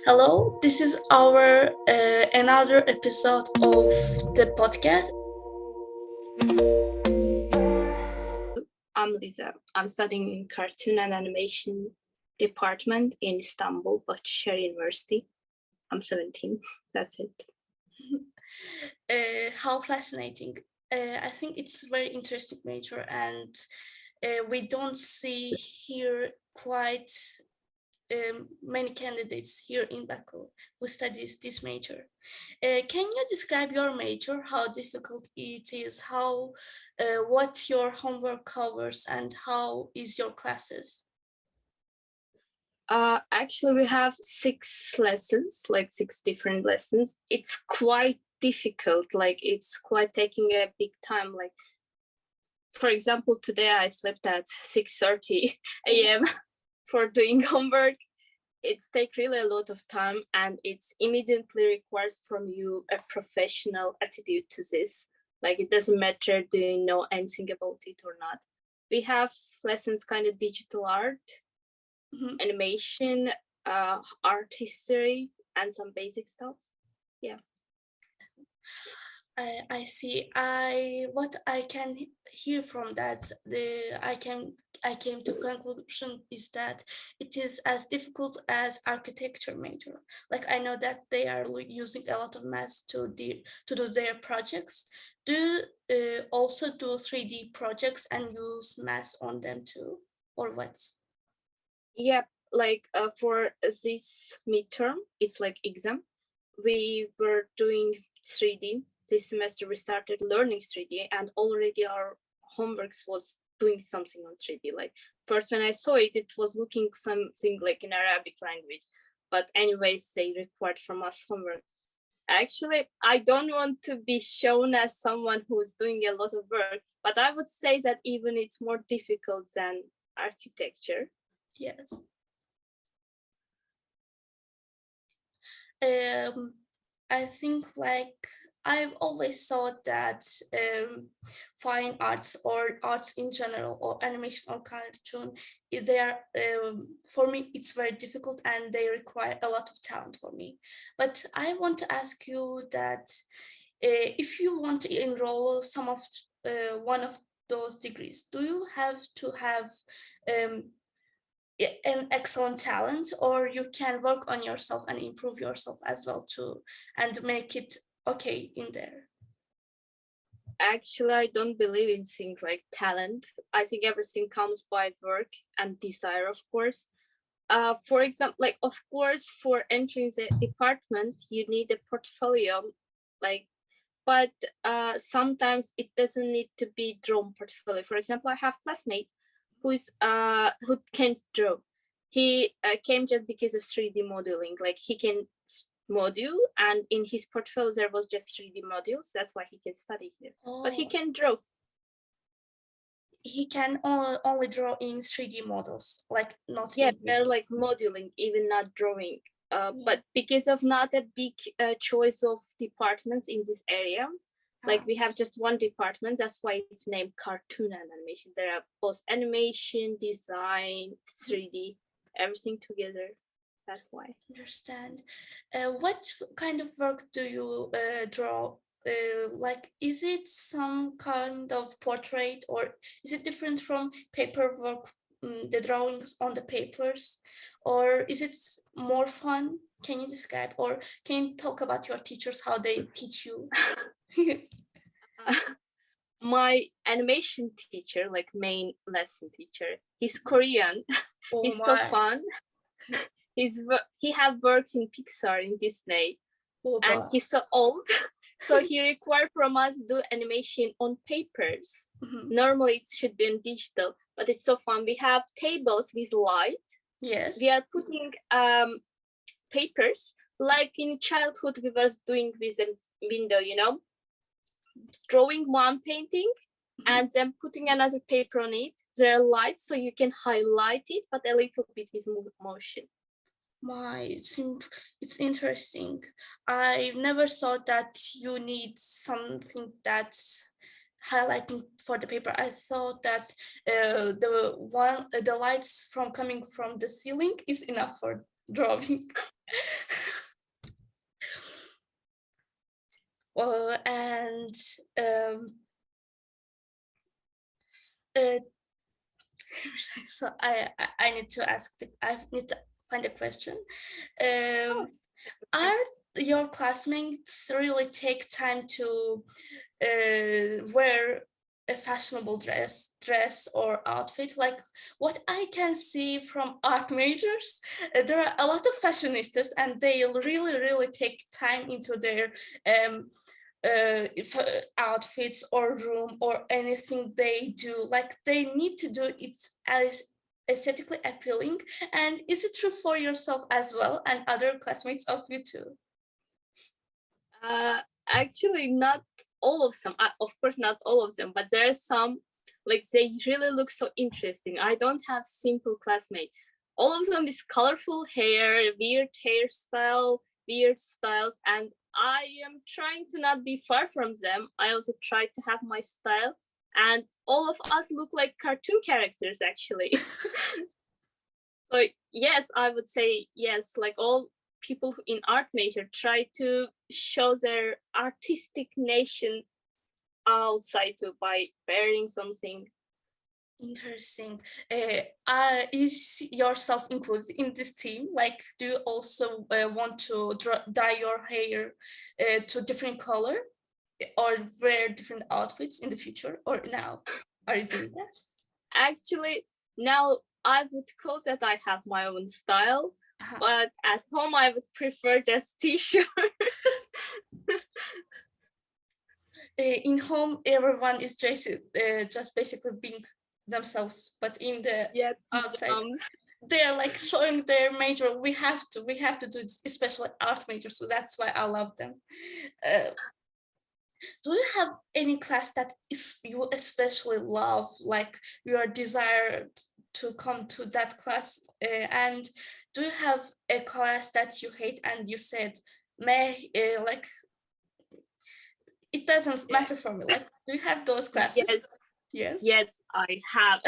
Hello, this is our another episode of the podcast. I'm Liza. I'm studying in cartoon and animation department in Istanbul, Bahçeşehir University. I'm 17. That's it. How fascinating. I think it's a very interesting major, and we don't see here quite many candidates here in Baku who studies this major. Can you describe your major, how difficult it is, how what your homework covers, and how is your classes? Actually, we have 6 lessons, like 6 different lessons. It's quite difficult. Like it's quite taking a big time. Like, for example, today I slept at 6:30 a.m. for doing homework. It's take really a lot of time, and it's immediately requires from you a professional attitude to this. Like it doesn't matter do you know anything about it or not. We have lessons kind of digital art, animation, art history, and some basic stuff. Yeah. I see. What I can hear from that, I came to conclusion is that it is as difficult as architecture major. Like I know that they are using a lot of math to do their projects. Do you also do 3D projects and use math on them too, or what? Yeah, like for this midterm, it's like exam. We were doing 3D. This semester we started learning 3D, and already our homeworks was doing something on 3D. Like first when I saw it, it was looking something like in Arabic language. But anyways, they required from us homework. Actually, I don't want to be shown as someone who's doing a lot of work, but I would say that even it's more difficult than architecture. Yes. I think like I've always thought that fine arts or arts in general or animation or cartoon, they are for me it's very difficult and they require a lot of talent for me. But I want to ask you that if you want to enroll some of one of those degrees, do you have to have um, an excellent talent, or you can work on yourself and improve yourself as well too and make it okay in there? Actually, I don't believe in things like talent. I think everything comes by work and desire, of course. For example, like of course, for entering the department, you need a portfolio, like, but sometimes it doesn't need to be drawn portfolio. For example, I have classmate who can't draw. He came just because of 3D modeling. Like he can module, and in his portfolio there was just 3D modules. That's why he can study here. But he can draw. He can only draw in 3D models, like not Yeah, in they're like modeling, even not drawing. But because of not a big choice of departments in this area, like we have just one department, that's why it's named cartoon and animation. There are both animation, design, 3D, everything together. That's why. Understand. What kind of work do you draw? Like, is it some kind of portrait, or is it different from paperwork, the drawings on the papers, or is it more fun? Can you describe, or can you talk about your teachers, how they teach you? My animation teacher, like main lesson teacher, he's Korean. Oh He's so my. fun. He have worked in Pixar, in Disney, Oh, and God. he's so old. So he required from us do animation on papers. Normally it should be on digital, but it's so fun. We have tables with light. Yes. We are putting papers like in childhood we was doing with a window, you know, drawing one painting and then putting another paper on it. There are lights so you can highlight it, but a little bit with motion. It's interesting. I never thought that you need something that's highlighting for the paper. I thought that the lights from coming from the ceiling is enough for drawing. And uh, so I need to I need to find a question. Oh, Are your classmates really take time to wear a fashionable dress or outfit? Like what I can see from art majors, there are a lot of fashionistas, and they really take time into their um, outfits or room or anything they do. Like they need to do it as aesthetically appealing. And is it true for yourself as well and other classmates of you too? actually, not all of them. Of course, not all of them, but there are some. Like they really look so interesting. I don't have simple classmate. All of them is colorful hair, weird hairstyle, weird styles, and I am trying to not be far from them. I also try to have my style, and all of us look like cartoon characters actually. So yes, I would say yes. Like all people in art major try to show their artistic nation outside too by wearing something. Interesting. Is yourself included in this team? Like, do you also want to dye your hair to different color or wear different outfits in the future or now? Are you doing that? Actually, now I would call that I have my own style, Uh-huh. but at home I would prefer just t-shirt. In home, everyone is just basically being themselves, but in the Yeah, outside, pajamas. they are like showing their major. We have to do this, especially art majors. So that's why I love them. Uh, do you have any class that is you especially love, like you are desired to come to that class? And do you have a class that you hate and you said, "Meh," like it doesn't Yeah. matter for me? Like, do you have those Yes, classes? Yes. yes, I have.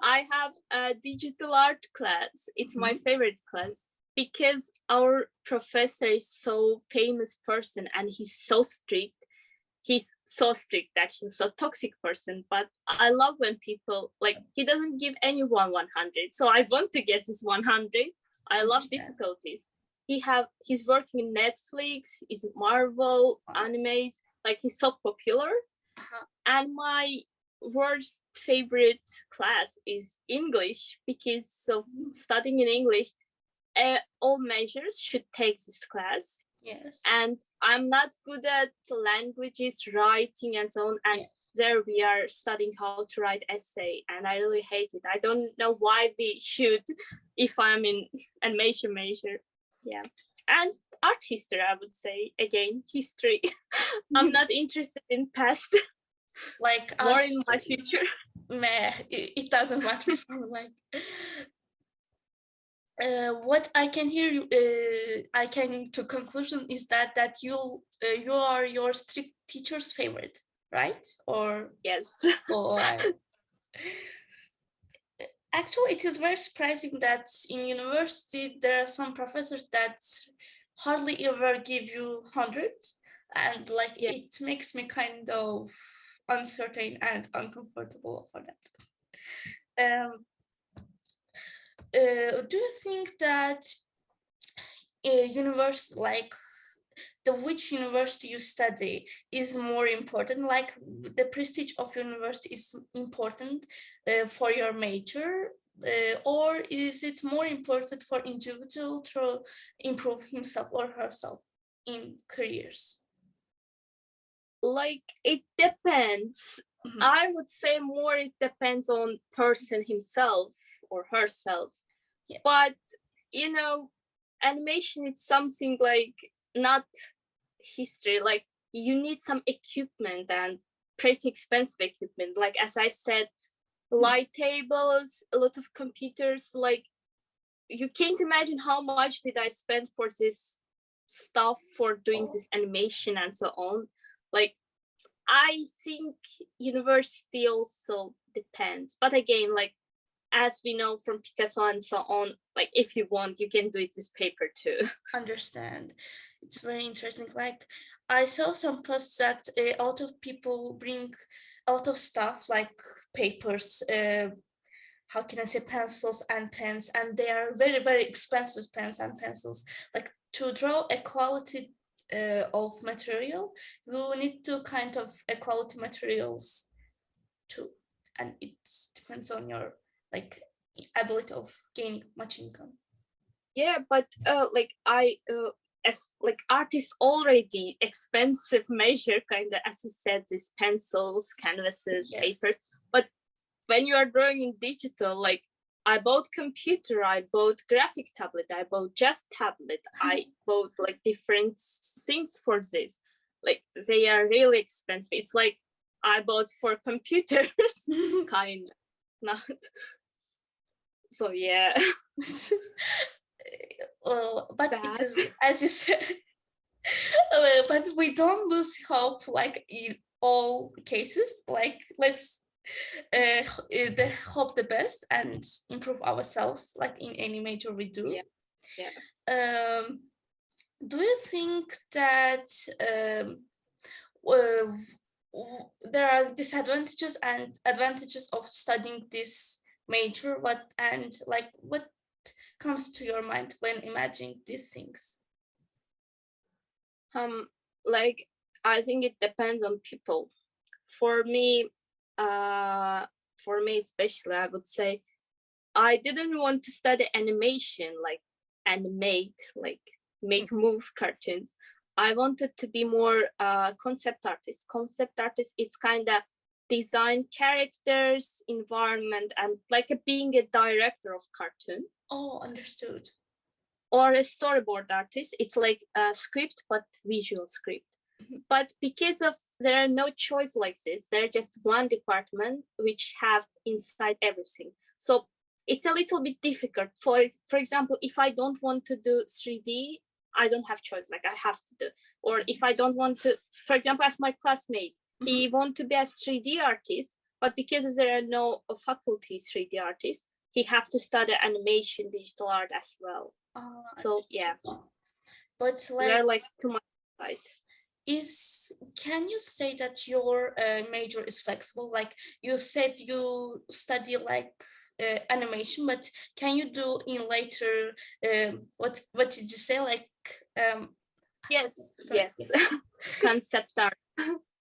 I have a digital art class. It's my favorite class because our professor is so famous person and he's so strict. He's so strict actually, so toxic person. But I love when people like he doesn't give anyone 100. So I want to get this 100. I love Understand. difficulties. He's working in Netflix, is Marvel, animes, like he's so popular. Uh-huh. And my worst favorite class is English because so studying in English, all measures should take this class. Yes. And I'm not good at languages, writing, and so on. And Yes. there we are studying how to write essay, and I really hate it. I don't know why we should, if I'm in animation major. Yeah, and art history, I would say again history. I'm not interested in past. Like More art in my history. future. Meh, it doesn't matter for me. Like what I can hear you, I can to conclusion is that you are your strict teacher's favorite, right? Yes. Or actually, it is very surprising that in university there are some professors that hardly ever give you 100, and like Yeah. it makes me kind of uncertain and uncomfortable for that. Um, do you think that university, like the which university you study is more important, like the prestige of university is important for your major, or is it more important for individual to improve himself or herself in careers? Like it depends. Mhm. I would say more it depends on person himself or herself. Yeah. But you know, animation is something like not history. Like you need some equipment and pretty expensive equipment. Like as I said, light tables, a lot of computers. Like you can't imagine how much did I spend for this stuff for doing Oh, this animation and so on. Like I think university also depends. But again, like as we know from Picasso and so on, like if you want, you can do it with paper too. Understand. It's very interesting. Like I saw some posts that a lot of people bring a lot of stuff like papers, how can I say, pencils and pens, and they are very, very expensive pens and pencils. Like to draw a quality of material, you need to kind of a quality materials too, and it depends on your like ability of gaining much income. Yeah, but as like art is already expensive measure, kind of, as you said, these pencils, canvases, Yes. papers. But when you are drawing in digital, like I bought computer, I bought graphic tablet, I bought just tablet, I bought like different things for this. Like they are really expensive. It's like I bought for computers, kind of, not. So yeah. Well, but Bad. it is, as you said, but we don't lose hope like in all cases. Like let's hope the best and improve ourselves like in any major we do. Yeah. Do you think that uh, there are disadvantages and advantages of studying this major? What comes to your mind when imagining these things? Like I think it depends on people. For me especially, I would say I didn't want to study animation, like animate, like make move cartoons. I wanted to be more concept artist. Concept artist, it's kind of design characters, environment, and like being a director of cartoon. Oh, understood. Or a storyboard artist, it's like a script, but visual script. But because of there are no choice like this, there are just one department which have inside everything. So it's a little bit difficult. For example, if I don't want to do 3D, I don't have choice, like I have to do. Or if I don't want to, for example, as my classmate, he want to be a 3D artist, but because there are no faculty 3D artists, he have to study animation, digital art as well. So yeah, but they're like too much side. Can you say that your major is flexible? Like you said you study like animation, but can you do in later what did you say, like yes concept art.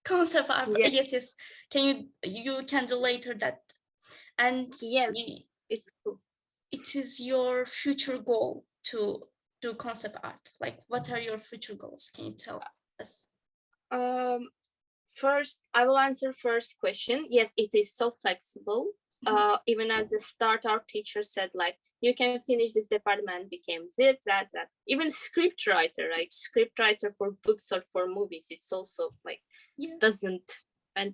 Concept art, yes. You can do later that, and yes, it's cool. It is your future goal to do concept art. Like what are your future goals? Can you tell us? First, I will answer first question. Yes, it is so flexible. Even at the start, our teacher said like, you can finish this department, became this, that. Even script writer, like script writer for books or for movies, it's also like doesn't.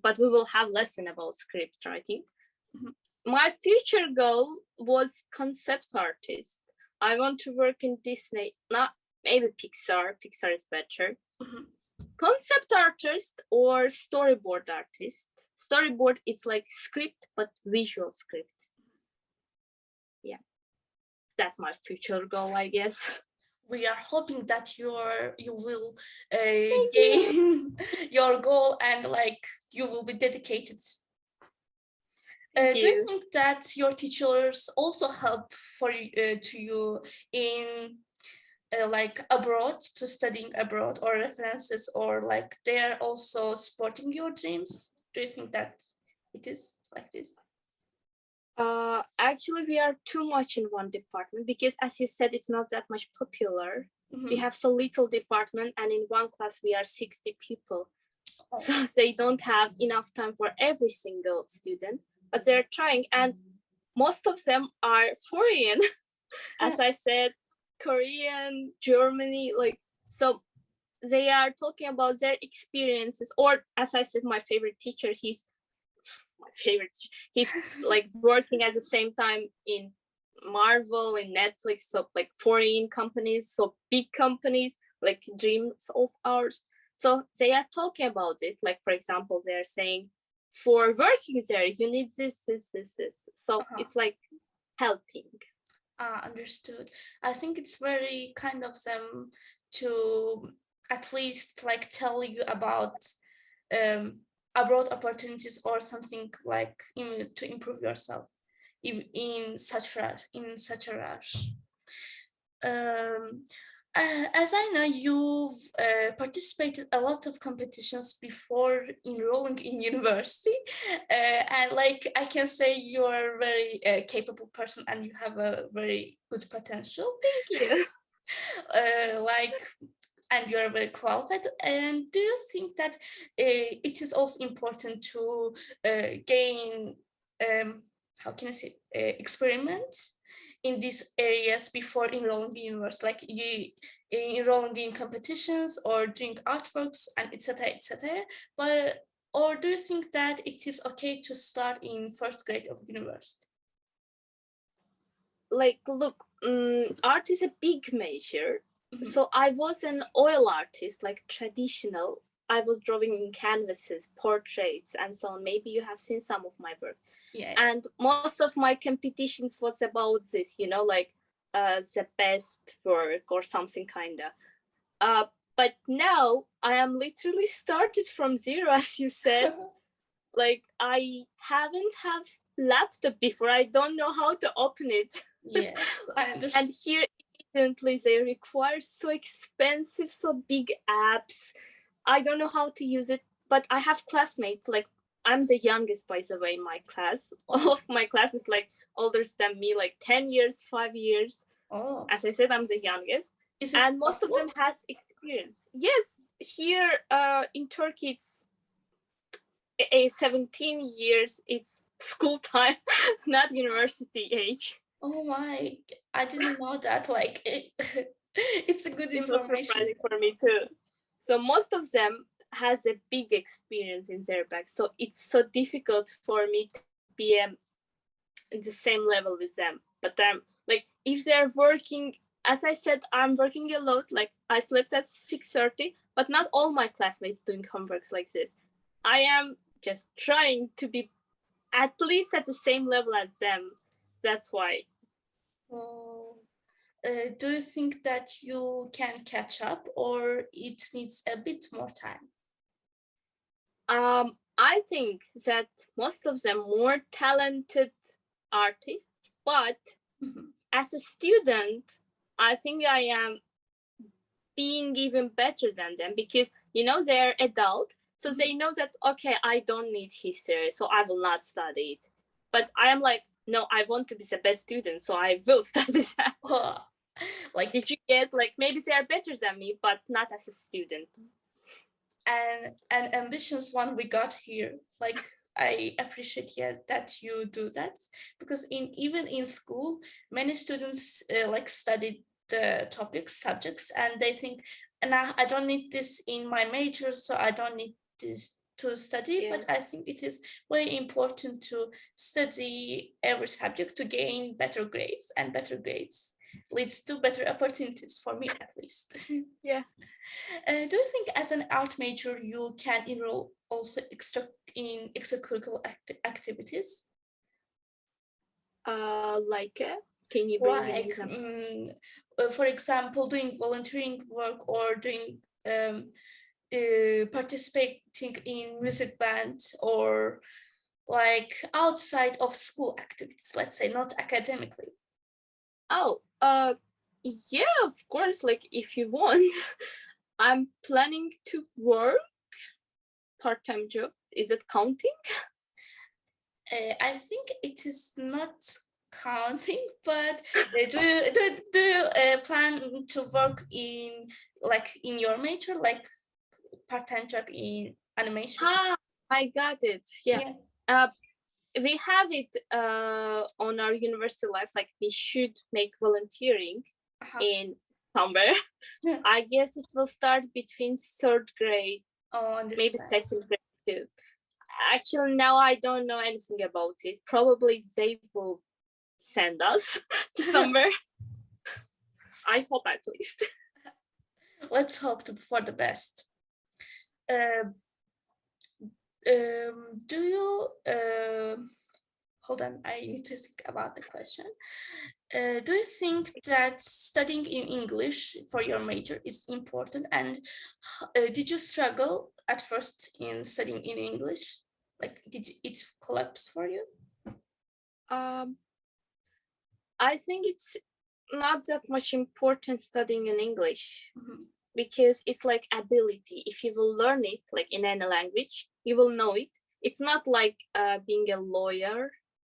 But we will have lesson about script writing. My future goal was concept artist. I want to work in Disney, not maybe Pixar. Pixar is better. Concept artist or storyboard artist. Storyboard, it's like script, but visual script. Yeah, that's my future goal, I guess. We are hoping that you will gain your goal and like you will be dedicated. Do you think that your teachers also help to you in like abroad, to studying abroad, or references, or like they're also supporting your dreams? Do you think that it is like this? Actually, we are too much in one department because, as you said, it's not that much popular. We have so little department, and in one class we are 60 people. So they don't have enough time for every single student, but they're trying, and most of them are foreign. As I said, Korean, Germany, like, so they are talking about their experiences. Or as I said, my favorite teacher, he's like working at the same time in Marvel, in Netflix, so like foreign companies, so big companies, like dreams of ours. So they are talking about it. Like, for example, they're saying for working there, you need this. So it's like helping. Understood. I think it's very kind of them to at least like tell you about abroad opportunities or something like to improve yourself in such a rush. Um, as I know, you've participated a lot of competitions before enrolling in university, and like I can say you're a very capable person and you have a very good potential. Thank you. Like, and you're very qualified. And do you think that it is also important to gain, how can I say, experiments in these areas before enrolling in university, like you enrolling in competitions or doing artworks and etc., etc. But or do you think that it is okay to start in first grade of university? Like, look, art is a big major. So I was an oil artist, like traditional. I was drawing in canvases, portraits, and so on. Maybe you have seen some of my work. Yeah. And most of my competitions was about this, like the best work or something kinda. But now I am literally started from zero, as you said. Like, I haven't have laptop before. I don't know how to open it. Yes, I understand. And here evidently they require so expensive, so big apps. I don't know how to use it, but I have classmates. Like, I'm the youngest, by the way, in my class. All of my classmates like older than me, like 10 years, 5 years. Oh, As I said, I'm the youngest. is it And most possible? of them has experience. Yes, here in Turkey, it's a 17 years. It's school time, not university age. Oh my, I didn't know that. Like, it's a good It was information. surprising for me too. So most of them has a big experience in their back. So it's so difficult for me to be in the same level with them. But like, if they're working, as I said, I'm working a lot. Like, I slept at 6:30, but not all my classmates doing homeworks like this. I am just trying to be at least at the same level as them. That's why. Oh, do you think that you can catch up or it needs a bit more time? I think that most of them more talented artists, but as a student, I think I am being even better than them because they're adult, so they know that okay, I don't need history, so I will not study it. But I am like, no, I want to be the best student, so I will study that. Like, did you get, like, maybe they are better than me, but not as a student. and an ambitious one we got here. Like, I appreciate that you do that, because even in school, many students like study the topics, subjects, and they think, and I don't need this in my major, so I don't need this to study. Yeah. But I think it is very important to study every subject to gain better grades, and better grades leads to better opportunities for me, at least. Yeah. Do you think as an art major you can enroll also in extracurricular activities? Like, can you bring an Like, example? for example, doing volunteering work or doing participating in music bands, or like outside of school activities, let's say, not academically. Oh, yeah, of course. Like, if you want, I'm planning to work part-time job. Is it counting? I think it is not counting, but do you plan to work in, like, in your major, like part-time job in animation? I got it. Yeah. We have it on our university life. Like, we should make volunteering in somewhere. I guess it will start between third grade, maybe second grade too. Actually, now I don't know anything about it. Probably they will send us to somewhere. I hope, at least. Let's hope for the best. Do you hold on, I need to think about the question. Do you think that studying in English for your major is important? And did you struggle at first in studying in English? Like, did it collapse for you? Um, I think it's not that much important studying in English because it's like ability. If you will learn it, like in any language, you will know it. It's not like being a lawyer.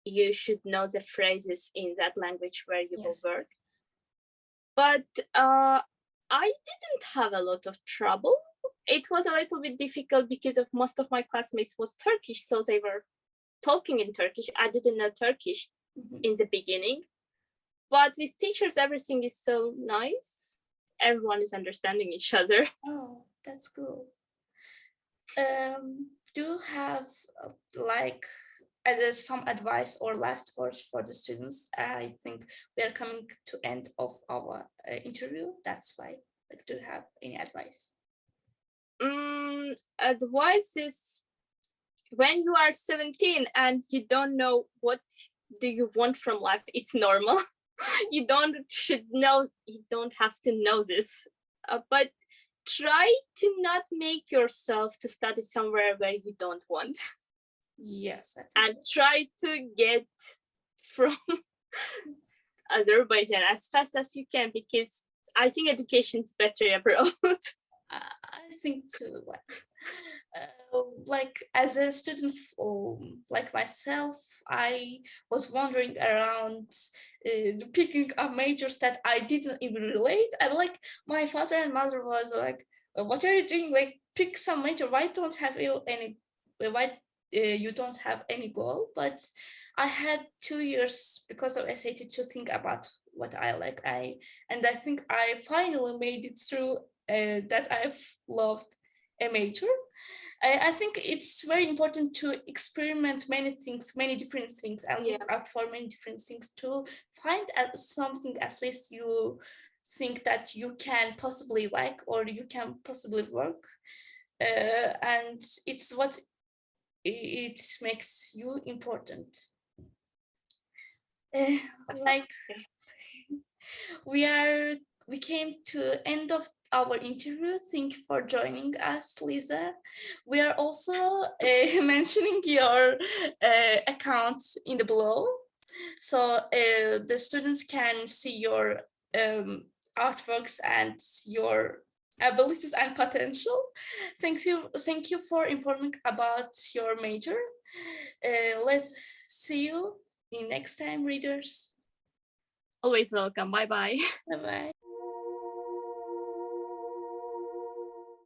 You should know the phrases in that language where you will work. But I didn't have a lot of trouble. It was a little bit difficult because of most of my classmates was Turkish, so they were talking in Turkish. I didn't know Turkish in the beginning. But with teachers, everything is so nice. Everyone is understanding each other. Oh, that's cool. Do you have like some advice or last words for the students? I think we are coming to end of our interview. That's why. Like, do you have any advice? Advice is when you are 17 and you don't know what do you want from life, it's normal. You don't have to know this, but try to not make yourself to study somewhere where you don't want. Yes. And try to get from Azerbaijan as fast as you can, because I think education is better abroad. I think too. Like as a student, like myself, I was wandering around picking up majors that I didn't even relate. And like my father and mother was like, "What are you doing? Like pick some major. Why don't have you any? Why you don't have any goal?" But I had 2 years because of SAT to think about what I like. And I think I finally made it through. That I've loved a major. I think it's very important to experiment many things, many different things, and look up for many different things to find something at least you think that you can possibly like or you can possibly work. And it's what it makes you important. Like we came to end of our interview. Thank you for joining us, Liza. We are also mentioning your account in the below, so the students can see your artworks and your abilities and potential. Thank you for informing about your major. Let's see you in next time, readers. Always welcome. Bye bye. Bye bye.